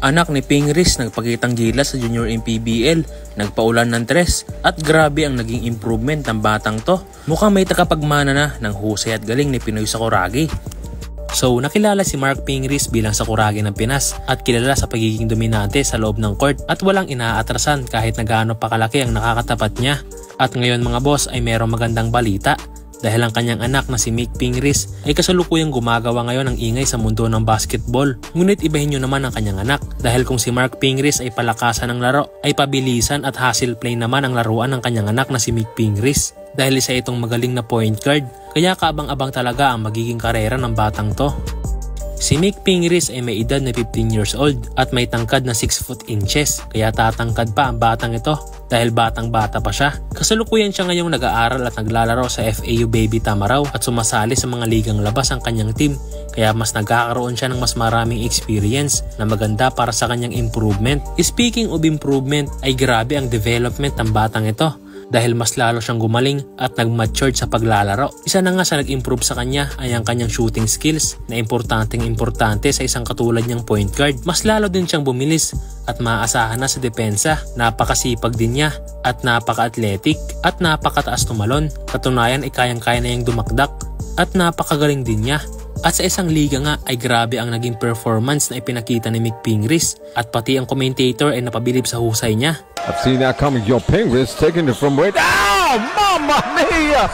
Anak ni Pingris nagpakitang gilas sa Junior MPBL, nagpaulan ng tres at grabe ang naging improvement ng batang to. Mukhang may takapagmana na ng husay at galing ni Pinoy Sakuragi. So nakilala si Mark Pingris bilang Sakuragi ng Pinas at kilala sa pagiging dominante sa loob ng court at walang inaatrasan kahit na gaano pa kalaki ang nakakatapat niya. At ngayon mga boss ay merong magandang balita. Dahil ang kanyang anak na si Mick Pingris ay kasalukuyang gumagawa ngayon ng ingay sa mundo ng basketball. Ngunit ibahin nyo naman ang kanyang anak dahil kung si Mark Pingris ay palakasan ng laro ay pabilisan at hustle play naman ang laruan ng kanyang anak na si Mick Pingris. Dahil isa itong magaling na point guard kaya kaabang-abang talaga ang magiging karera ng batang to. Si Mick Pingris ay may edad na 15 years old at may tangkad na 6 foot inches kaya tatangkad pa ang batang ito dahil batang-bata pa siya. Kasalukuyan siya ngayong nag-aaral at naglalaro sa FAU Baby Tamaraw at sumasali sa mga ligang labas ang kanyang team kaya mas nagkakaroon siya ng mas maraming experience na maganda para sa kanyang improvement. Speaking of improvement ay grabe ang development ng batang ito. Dahil mas lalo siyang gumaling at nag-mature sa paglalaro. Isa na nga sa nag-improve sa kanya ay ang kanyang shooting skills na importante sa isang katulad niyang point guard. Mas lalo din siyang bumilis at maaasahan na sa depensa. Napakasipag din niya at napaka-athletic at napakataas tumalon. Katunayan ay kayang-kaya na niyang dumakdak at napakagaling din niya. At sa isang liga nga ay grabe ang naging performance na ipinakita ni Mick Pingris at pati ang commentator ay napabilib sa husay niya. I've seen that coming. Yo, Pingris taking it from right. Oh, Mamma Mia!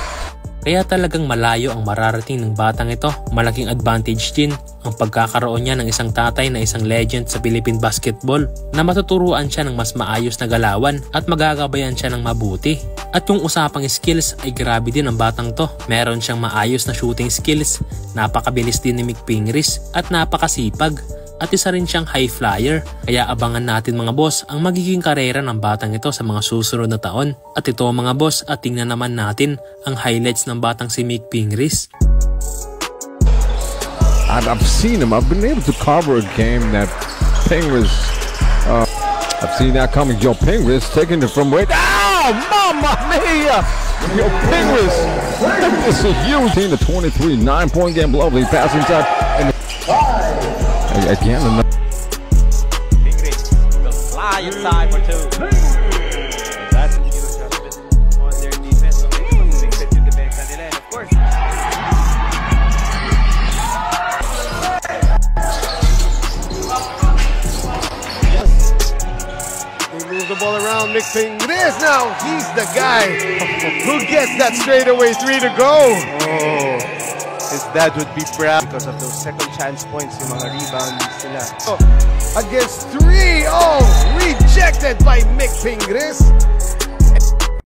Kaya talagang malayo ang mararating ng batang ito. Malaking advantage din ang pagkakaroon niya ng isang tatay na isang legend sa Philippine basketball na matuturuan siya ng mas maayos na galawan at magagabayan siya ng mabuti. At yung usapang skills ay grabe din ang batang to. Meron siyang maayos na shooting skills, napakabilis din ni Mick Pingris at napakasipag. At isa rin siyang high flyer. Kaya abangan natin mga boss ang magiging karera ng batang ito sa mga susunod na taon. At ito mga boss at tingnan naman natin ang highlights ng batang si Mick Pingris. I've seen him. I've been able to cover a game that Pingris. I've seen that coming. Yo, Pingris taking it from right. Oh, Mamma Mia! Yo, Pingris. This is huge. The 23 9-point game. Lovely passing time. Again, Pingris will fly inside for two. That's a huge adjustment on their defense. So maybe mag-fix it yung defense nila. And of course, they move the ball around. Mick Pingris now. He's the guy who gets that straightaway three to go. oh, his dad would be proud because of those second chance points, yung mga rebounds nila. Against three. Oh, rejected by Mick Pingris.